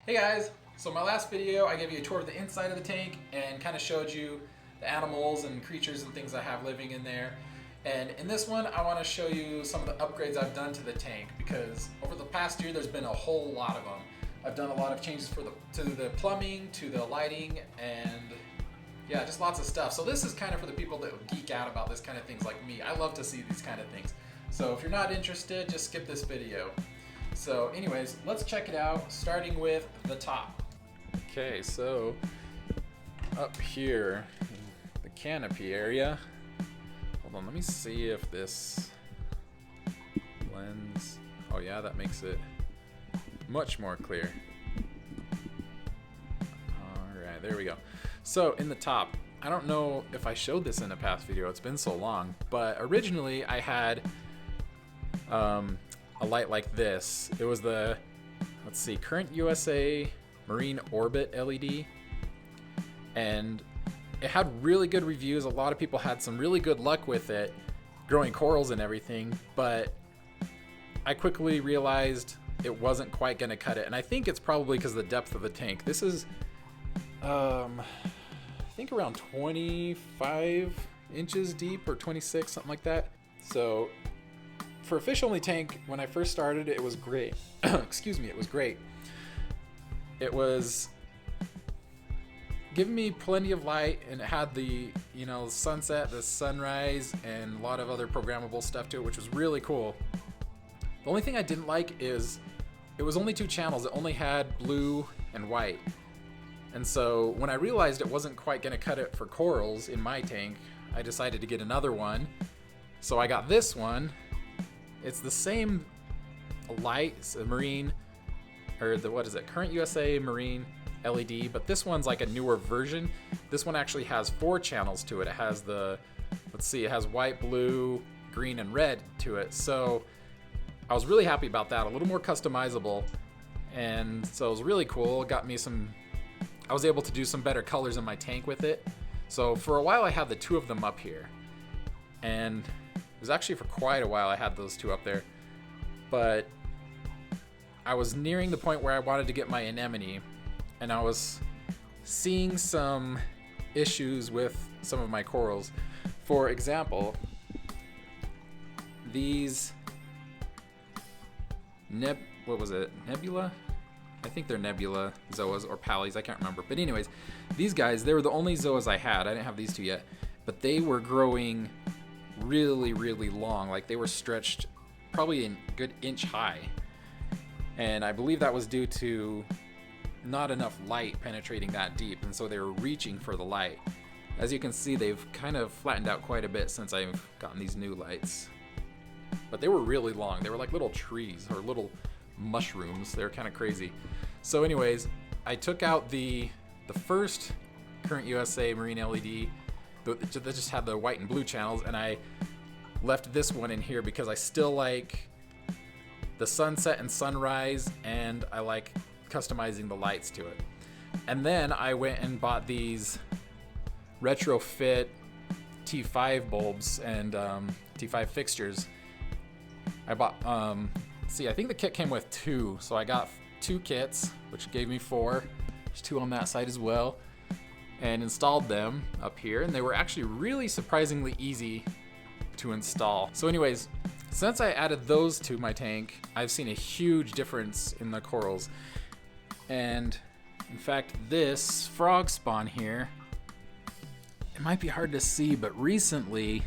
Hey guys, so my last video I gave you a tour of the inside of the tank and kind of showed you the animals and creatures and things I have living in there. And in this one I want to show you some of the upgrades I've done to the tank, because over the past year there's been a whole lot of them. I've done a lot of changes to the plumbing, to the lighting, and yeah, just lots of stuff. So this is kind of for the people that would geek out about this kind of things like me. I love to see these kind of things. So if you're not interested, just skip this video. So anyways, let's check it out, starting with the top. Okay, so up here, the canopy area. Hold on, let me see if this lens, oh yeah, that makes it much more clear. Alright, there we go. So in the top, I don't know if I showed this in a past video, it's been so long, but originally I had a light like this. It was the, let's see, Current USA Marine Orbit LED, and it had really good reviews. A lot of people had some really good luck with it, growing corals and everything, but I quickly realized it wasn't quite gonna cut it, and I think it's probably because of the depth of the tank. This is, I think around 25 inches deep, or 26, something like that. So for a fish only tank, when I first started, it was great. Excuse me, it was great. It was giving me plenty of light, and it had the, you know, sunset, the sunrise, and a lot of other programmable stuff to it, which was really cool. The only thing I didn't like is it was only 2 channels. It only had blue and white. And so when I realized it wasn't quite gonna cut it for corals in my tank, I decided to get another one. So I got this one. It's the same light, it's a Marine, or the, what is it, Current USA Marine LED, but this one's like a newer version. This one actually has 4 channels to it. It has the, let's see, it has white, blue, green, and red to it. So I was really happy about that, a little more customizable, and so it was really cool. It got me some, I was able to do some better colors in my tank with it. So for a while I had the 2 of them up here, and it was actually for quite a while I had those 2 up there, but I was nearing the point where I wanted to get my anemone, and I was seeing some issues with some of my corals. For example, these nebula? I think they're nebula zoas or pallies, I can't remember. But anyways, these guys, they were the only zoas I had. I didn't have these 2 yet, but they were growing really, really long. Like they were stretched probably a good inch high. And I believe that was due to not enough light penetrating that deep, and so they were reaching for the light. As you can see, they've kind of flattened out quite a bit since I've gotten these new lights. But they were really long. They were like little trees or little mushrooms. They're kind of crazy. So anyways, I took out the first Current USA Marine LED that just had the white and blue channels, and I left this one in here because I still like the sunset and sunrise, and I like customizing the lights to it. And then I went and bought these retrofit T5 bulbs and T5 fixtures. I bought, I think the kit came with 2, so I got 2 kits, which gave me 4. There's 2 on that side as well, and installed them up here, and they were actually really surprisingly easy to install. So anyways, since I added those to my tank, I've seen a huge difference in the corals. And in fact, this frog spawn here, it might be hard to see, but recently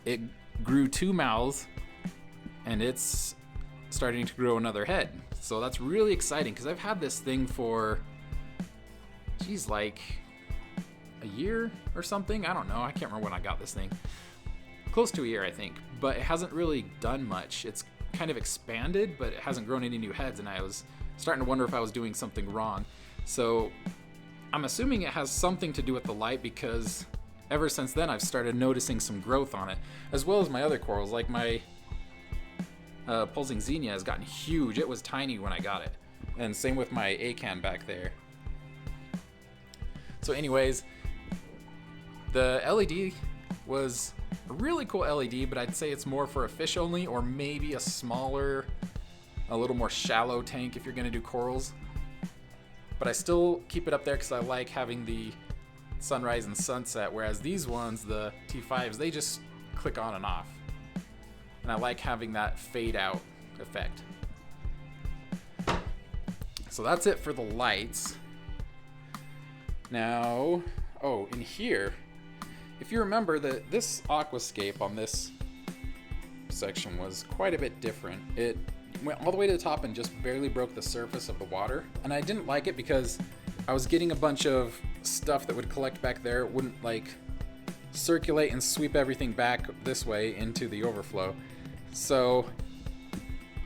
it grew 2 mouths, and it's starting to grow another head. So that's really exciting, because I've had this thing for, geez, like a year or something. I don't know. I can't remember when I got this thing. Close to a year, I think. But it hasn't really done much. It's kind of expanded, but it hasn't grown any new heads, and I was starting to wonder if I was doing something wrong. So I'm assuming it has something to do with the light, because ever since then I've started noticing some growth on it, as well as my other corals. Like my pulsing xenia has gotten huge. It was tiny when I got it, and same with my acan back there. So anyways, the LED was a really cool LED, but I'd say it's more for a fish only, or maybe a smaller, a little more shallow tank if you're gonna do corals. but I still keep it up there because I like having the sunrise and sunset, whereas these ones, the T5s, they just click on and off. And I like having that fade out effect. So that's it for the lights. Now, oh, in here, if you remember that this aquascape on this section was quite a bit different. It went all the way to the top and just barely broke the surface of the water. And I didn't like it because I was getting a bunch of stuff that would collect back there. It wouldn't like circulate and sweep everything back this way into the overflow. So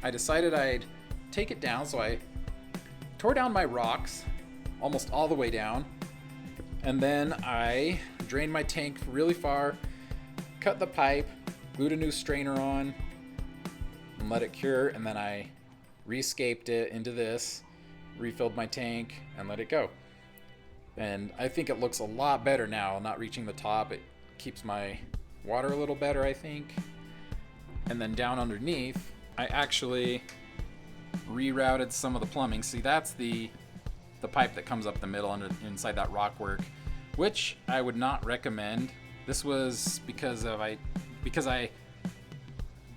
I decided I'd take it down. So I tore down my rocks almost all the way down. And then I drained my tank really far, cut the pipe, glued a new strainer on, and let it cure. And then I rescaped it into this, refilled my tank, and let it go. And I think it looks a lot better now, not reaching the top. It keeps my water a little better, I think. And then down underneath, I actually rerouted some of the plumbing. See, that's the pipe that comes up the middle inside that rock work, which I would not recommend. This was because I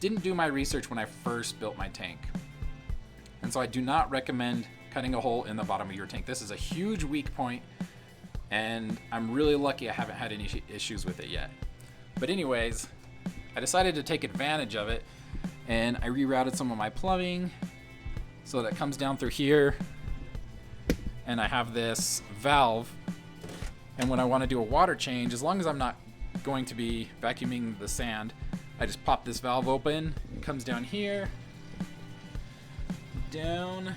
didn't do my research when I first built my tank. And so I do not recommend cutting a hole in the bottom of your tank. This is a huge weak point, and I'm really lucky I haven't had any issues with it yet. But anyways, I decided to take advantage of it, and I rerouted some of my plumbing so that it comes down through here, and I have this valve, and when I want to do a water change, as long as I'm not going to be vacuuming the sand, I just pop this valve open. It comes down here, down,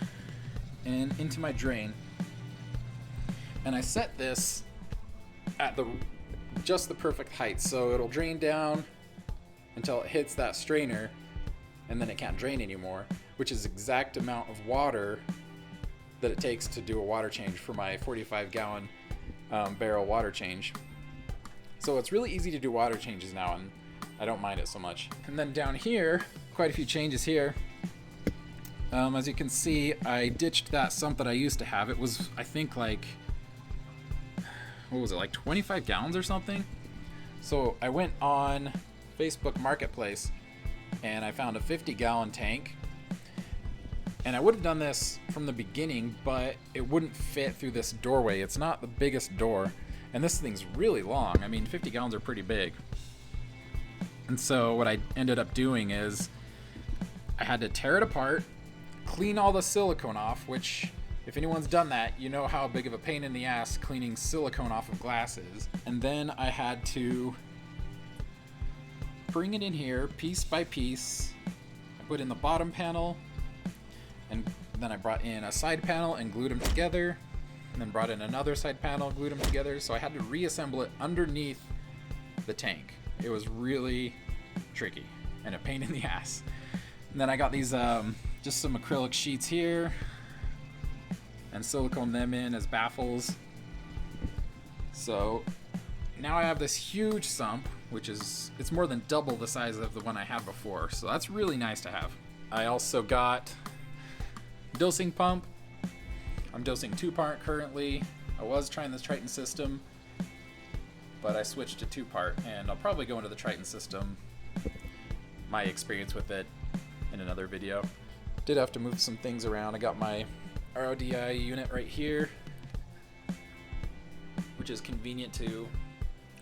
and into my drain. And I set this at just the perfect height, so it'll drain down until it hits that strainer, and then it can't drain anymore, which is the exact amount of water that it takes to do a water change for my 45-gallon barrel water change. So it's really easy to do water changes now, and I don't mind it so much. And then down here, quite a few changes here. As you can see, I ditched that sump that I used to have. It was, I think, like, what was it, like 25 gallons or something? So I went on Facebook Marketplace and I found a 50-gallon tank. And I would have done this from the beginning, but it wouldn't fit through this doorway. It's not the biggest door, and this thing's really long. I mean, 50 gallons are pretty big. And so what I ended up doing is I had to tear it apart, clean all the silicone off, which if anyone's done that, you know how big of a pain in the ass cleaning silicone off of glass is. And then I had to bring it in here piece by piece. I put in the bottom panel, and then I brought in a side panel and glued them together, and then brought in another side panel, glued them together. So I had to reassemble it underneath the tank. It was really tricky and a pain in the ass. And then I got these just some acrylic sheets here and silicone them in as baffles. So now I have this huge sump, which is, it's more than double the size of the one I had before. So that's really nice to have. I also got dosing pump. I'm dosing 2-part currently. I was trying this Triton system, but I switched to 2-part, and I'll probably go into the Triton system, my experience with it, in another video. Did have to move some things around. I got my RODI unit right here, which is convenient to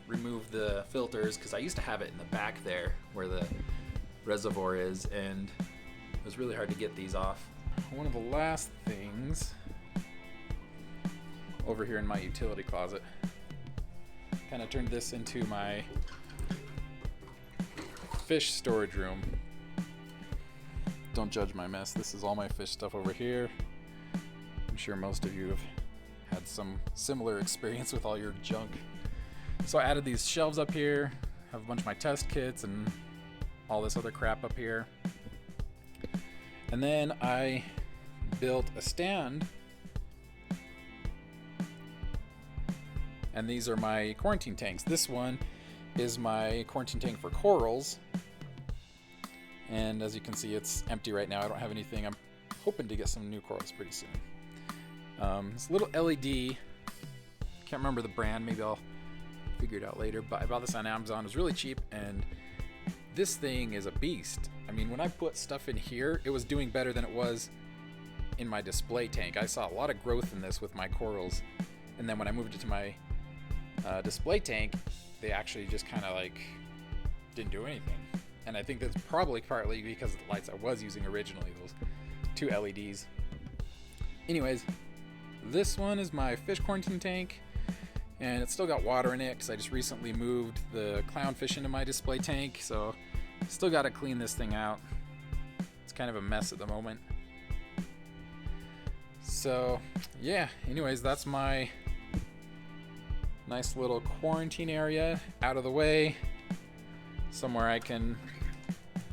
remove the filters, because I used to have it in the back there where the reservoir is, and it was really hard to get these off. One of the last things over here in my utility closet, kind of turned this into my fish storage room. Don't judge my mess. This is all my fish stuff over here. I'm sure most of you have had some similar experience with all your junk. So I added these shelves up here, have a bunch of my test kits and all this other crap up here. And then I built a stand, and these are my quarantine tanks. This one is my quarantine tank for corals, and as you can see, it's empty right now. I don't have anything. I'm hoping to get some new corals pretty soon. This little LED, can't remember the brand, maybe I'll figure it out later, but I bought this on Amazon. It was really cheap, and this thing is a beast. I mean, when I put stuff in here, it was doing better than it was in my display tank. I saw a lot of growth in this with my corals, and then when I moved it to my display tank, they actually just kind of like didn't do anything. And I think that's probably partly because of the lights I was using originally, those 2 LEDs. Anyways, this one is my fish quarantine tank, and it's still got water in it because I just recently moved the clownfish into my display tank, so still got to clean this thing out. It's kind of a mess at the moment. So yeah, anyways, that's my nice little quarantine area out of the way, somewhere I can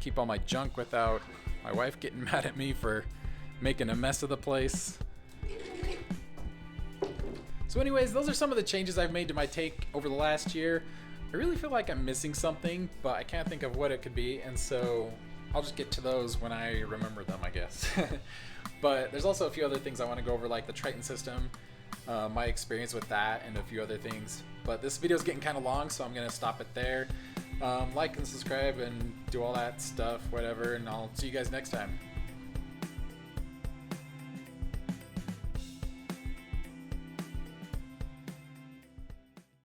keep all my junk without my wife getting mad at me for making a mess of the place. So anyways, those are some of the changes I've made to my tank over the last year. I really feel like I'm missing something, but I can't think of what it could be, and so I'll just get to those when I remember them, I guess. But there's also a few other things I want to go over, like the Triton system, my experience with that, and a few other things. But this video is getting kind of long, so I'm going to stop it there. Like and subscribe and do all that stuff, whatever, and I'll see you guys next time.